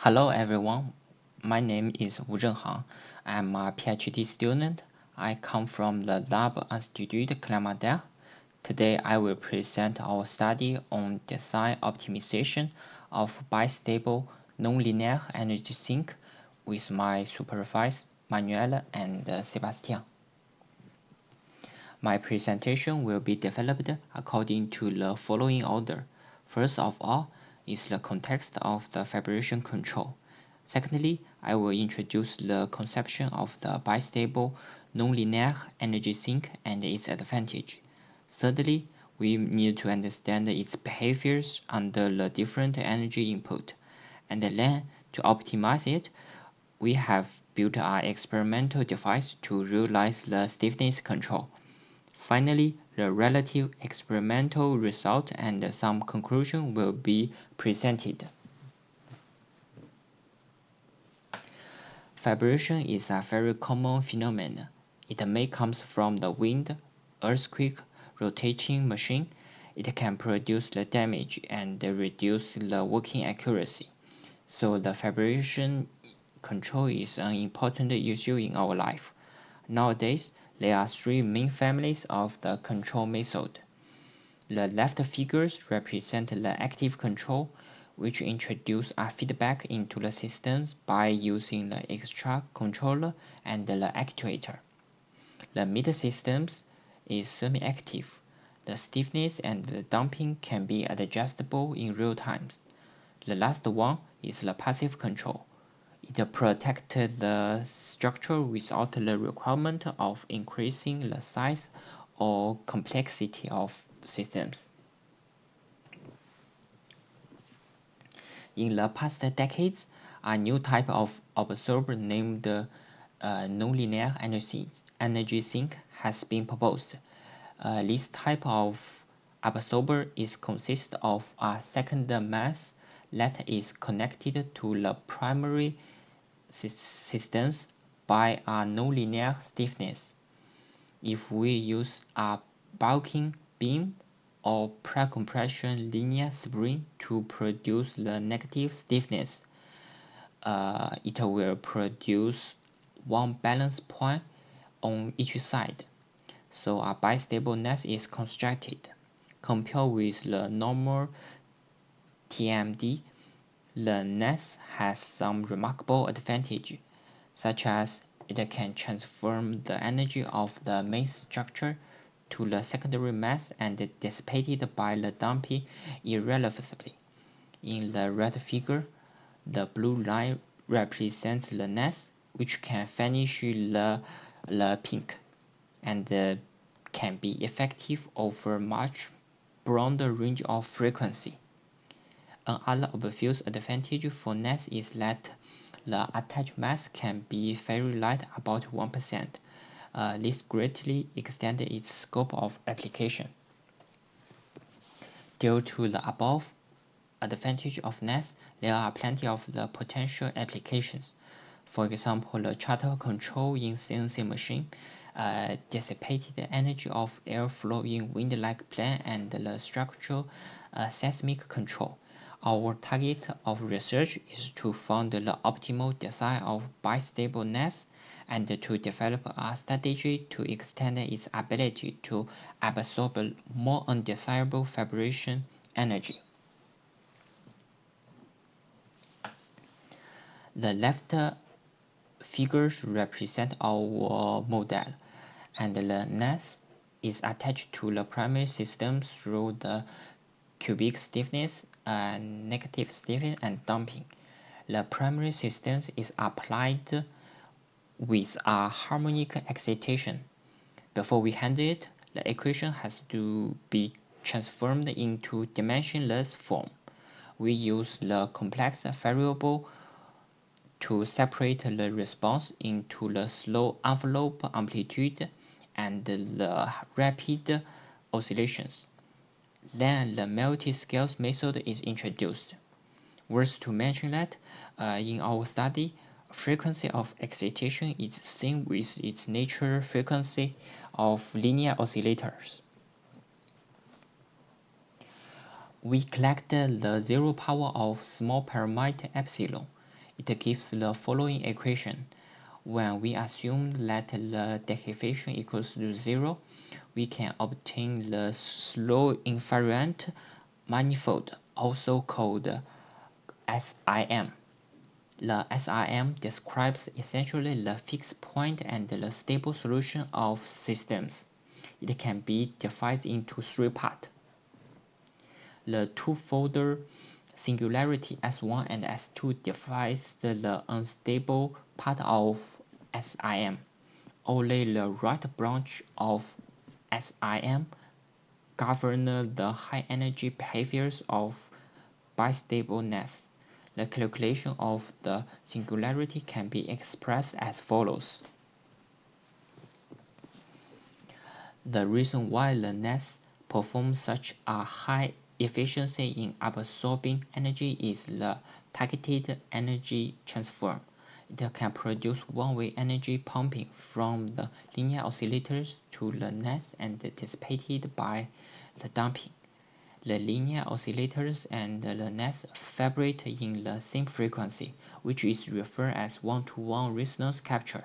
Hello everyone, my name is Wu Zhenghang. I'm a PhD student. I come from the Lab Institut Clermont-Ferrand. Today I will present our study on design optimization of bistable nonlinear energy sink with my supervisors Manuel and Sebastian. My presentation will be developed according to the following order. First of all is the context of the vibration control. Secondly, I will introduce the conception of the bistable nonlinear energy sink and its advantage. Thirdly, we need to understand its behaviors under the different energy input. And then, to optimize it, we have built our experimental device to realize the stiffness control. Finally, the relative experimental result and some conclusion will be presented. Vibration is a very common phenomenon. It may come from the wind, earthquake, rotating machine. It can produce the damage and reduce the working accuracy. So the vibration control is an important issue in our life. Nowadays, there are three main families of the control method. The left figures represent the active control, which introduce a feedback into the system by using the extra controller and the actuator. The middle system is semi-active. The stiffness and the damping can be adjustable in real time. The last one is the passive control. It protects the structure without the requirement of increasing the size or complexity of systems. In the past decades, a new type of absorber named nonlinear energy sink has been proposed. This type of absorber consists of a second mass that is connected to the primary systems by a nonlinear stiffness. If we use a bulking beam or pre-compression linear spring to produce the negative stiffness, it will produce one balance point on each side. So a bistable nest is constructed. Compared with the normal TMD, the nest has some remarkable advantage, such as it can transform the energy of the main structure to the secondary mass and dissipated by the damping irreversibly. In the red figure, the blue line represents the nest, which can vanish the pink, and can be effective over much broader range of frequency. Another obvious advantage for NAS is that the attached mass can be very light, about 1%. This greatly extends its scope of application. Due to the above advantage of NAS, there are plenty of the potential applications. For example, the throttle control in CNC machine, dissipated energy of airflow in wind-like plane, and the structural seismic control. Our target of research is to find the optimal design of bistable nest and to develop a strategy to extend its ability to absorb more undesirable vibration energy. The left figures represent our model, and the nest is attached to the primary system through the cubic stiffness, negative stiffness, and damping. The primary system is applied with a harmonic excitation. Before we handle it, the equation has to be transformed into dimensionless form. We use the complex variable to separate the response into the slow envelope amplitude and the rapid oscillations. Then the multi-scales method is introduced. Worth to mention that in our study, frequency of excitation is same with its natural frequency of linear oscillators. We collect the zero power of small parameter epsilon. It gives the following equation. When we assume that the decaffeation equals to 0, we can obtain the slow invariant manifold, also called SIM. The SIM describes essentially the fixed point and the stable solution of systems. It can be divided into three parts. The twofold singularity S1 and S2 defines the unstable part of SIM. Only the right branch of SIM govern the high-energy behaviors of bistableness. The calculation of the singularity can be expressed as follows. The reason why the nest performs such a high efficiency in absorbing energy is the targeted energy transfer. It can produce one-way energy pumping from the linear oscillators to the nest and dissipated by the damping. The linear oscillators and the nest vibrate in the same frequency, which is referred as one-to-one resonance capture.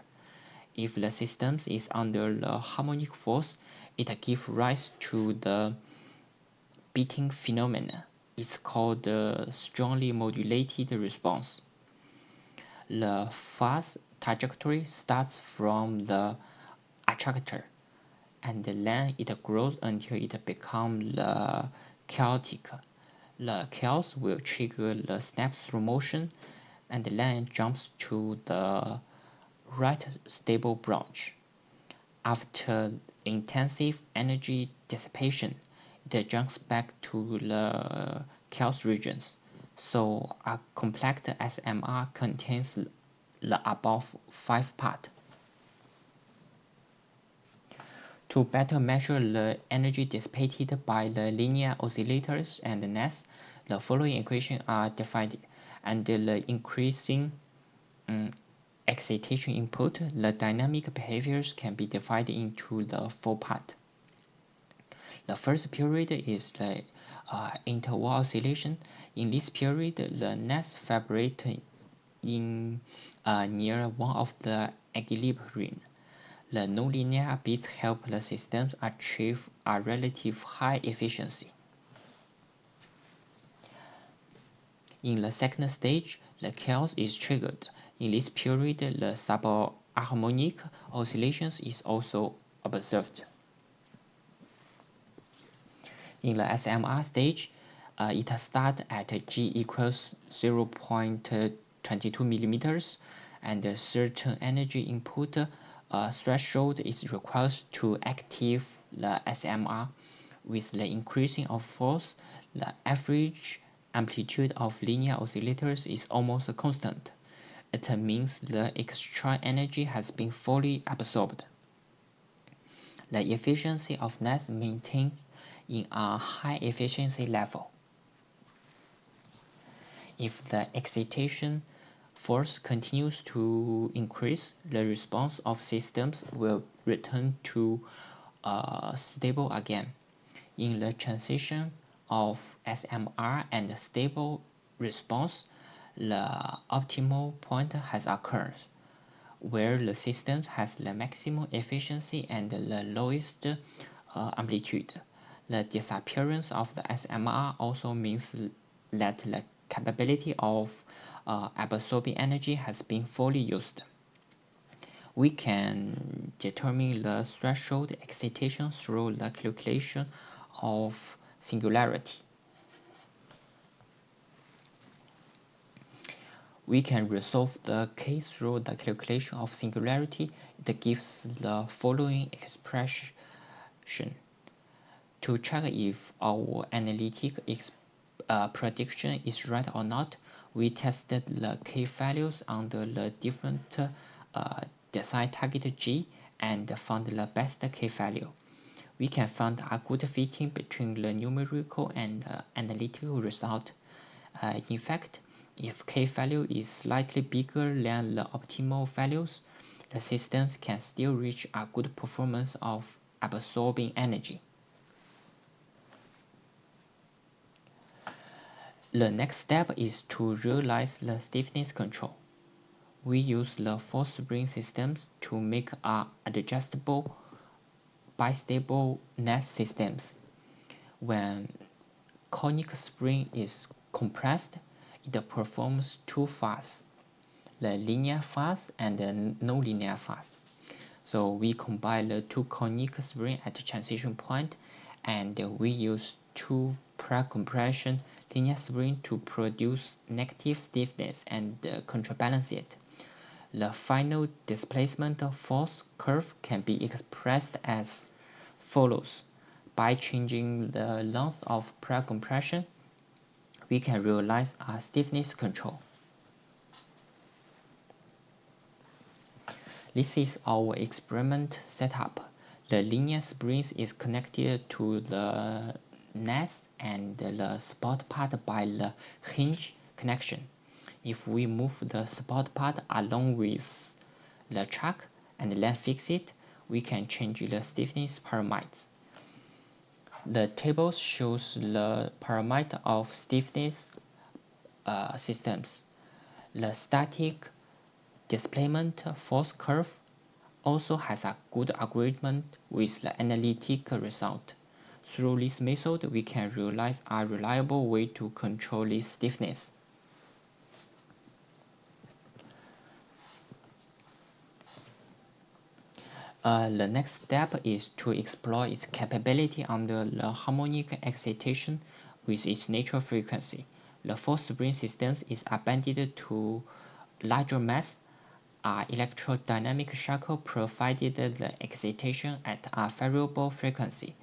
If the system is under the harmonic force, it gives rise to the beating phenomena. It's called the strongly modulated response. The phase trajectory starts from the attractor, and then it grows until it becomes the chaotic. The chaos will trigger the snap-through motion, and then jumps to the right stable branch. After intensive energy dissipation, it jumps back to the chaos regions. So a complex SMR contains the above 5 parts. To better measure the energy dissipated by the linear oscillators and the nest, the following equations are defined. And the increasing excitation input, the dynamic behaviors can be divided into the 4 parts. The first period is the interval oscillation. In this period, the nest vibrates in near one of the equilibrium. The nonlinear bits help the systems achieve a relative high efficiency. In the second stage, the chaos is triggered. In this period, the subharmonic oscillations is also observed. In the SMR stage, it starts at G equals 0.22 millimeters, and a certain energy input threshold is required to activate the SMR. With the increasing of force, the average amplitude of linear oscillators is almost constant. It means the extra energy has been fully absorbed. The efficiency of nest maintains in a high efficiency level. If the excitation force continues to increase, the response of systems will return to stable again. In the transition of SMR and stable response, the optimal point has occurred, where the system has the maximum efficiency and the lowest amplitude. The disappearance of the SMR also means that the capability of absorbing energy has been fully used. We can determine the threshold excitation through the calculation of singularity. We can resolve the case through the calculation of singularity. It gives the following expression. To check if our analytic prediction is right or not, we tested the k values under the different design target G and found the best k value. We can find a good fitting between the numerical and analytical result. In fact, if k value is slightly bigger than the optimal values, the systems can still reach a good performance of absorbing energy. The next step is to realize the stiffness control. we use the force spring systems to make adjustable bistable nest systems. When conic spring is compressed, it performs two phases, the linear phase and the nonlinear phase. So we combine the two conic springs at the transition point, and we use two pre-compression linear springs to produce negative stiffness and counterbalance it. The final displacement force curve can be expressed as follows. By changing the length of pre-compression, we can realize a stiffness control. This is our experiment setup. The linear springs is connected to the nest and the support part by the hinge connection. If we move the support part along with the track and then fix it, we can change the stiffness parameters. The table shows the parameter of stiffness systems. The static displacement force curve also has a good algorithm with the analytic result. Through this method, we can realize a reliable way to control this stiffness. The next step is to explore its capability under the harmonic excitation with its natural frequency. The force spring system is appended to larger mass. Electrodynamic shackle provided the excitation at a variable frequency.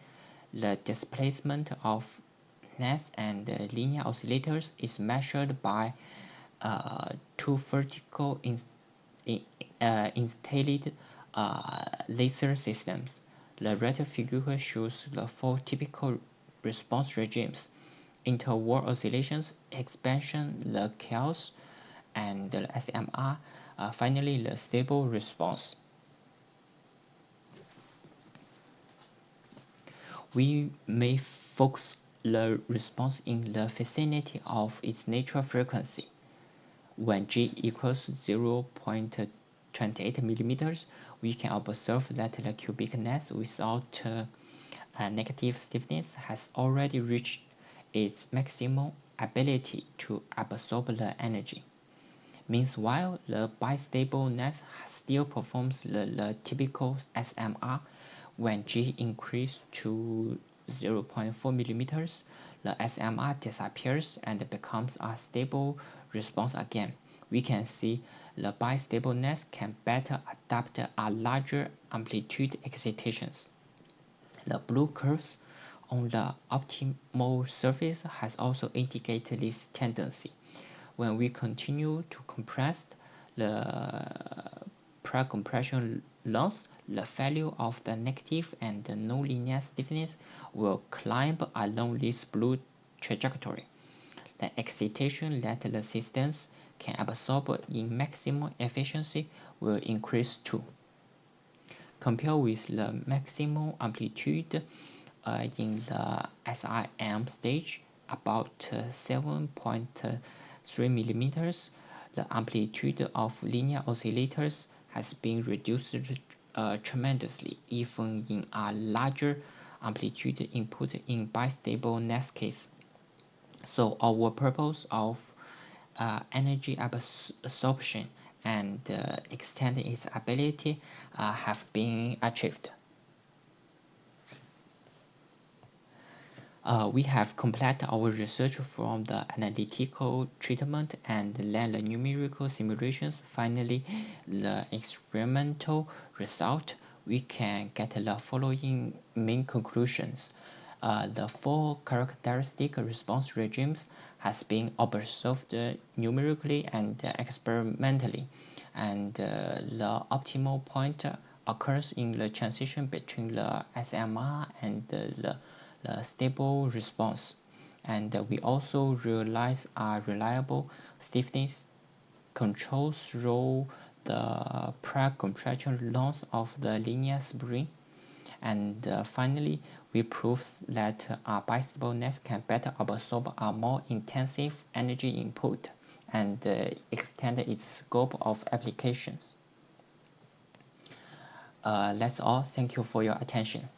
The displacement of nest and linear oscillators is measured by two vertical installed laser systems. The right figure shows the four typical response regimes: interval oscillations, expansion, the chaos, and the SMR. Finally, the stable response. We may focus the response in the vicinity of its natural frequency. When G equals 0.28 millimeters, we can observe that the cubic nest without negative stiffness has already reached its maximum ability to absorb the energy. Meanwhile, the bistable nest still performs the typical SMR. When G increases to 0.4 millimeters, the SMR disappears and becomes a stable response again. We can see the bistable nest can better adapt a larger amplitude excitations. The blue curves on the optimal surface has also indicated this tendency. When we continue to compress the pre-compression loss, the value of the negative and the nonlinear stiffness will climb along this blue trajectory. The excitation that the systems can absorb in maximum efficiency will increase too. Compared with the maximum amplitude in the SIM stage, about 7.3 millimeters, the amplitude of linear oscillators has been reduced tremendously, even in a larger amplitude input in bistable nest case. So our purpose of energy absorption and extend its ability have been achieved. We have completed our research from the analytical treatment and then the numerical simulations. Finally, the experimental result, we can get the following main conclusions. The four characteristic response regimes has been observed numerically and experimentally, and the optimal point occurs in the transition between the SMR and the stable response. And we also realize a reliable stiffness control through the pre-compression loss of the linear spring. And finally, we prove that a bistable nest can better absorb a more intensive energy input and extend its scope of applications. That's all. Thank you for your attention.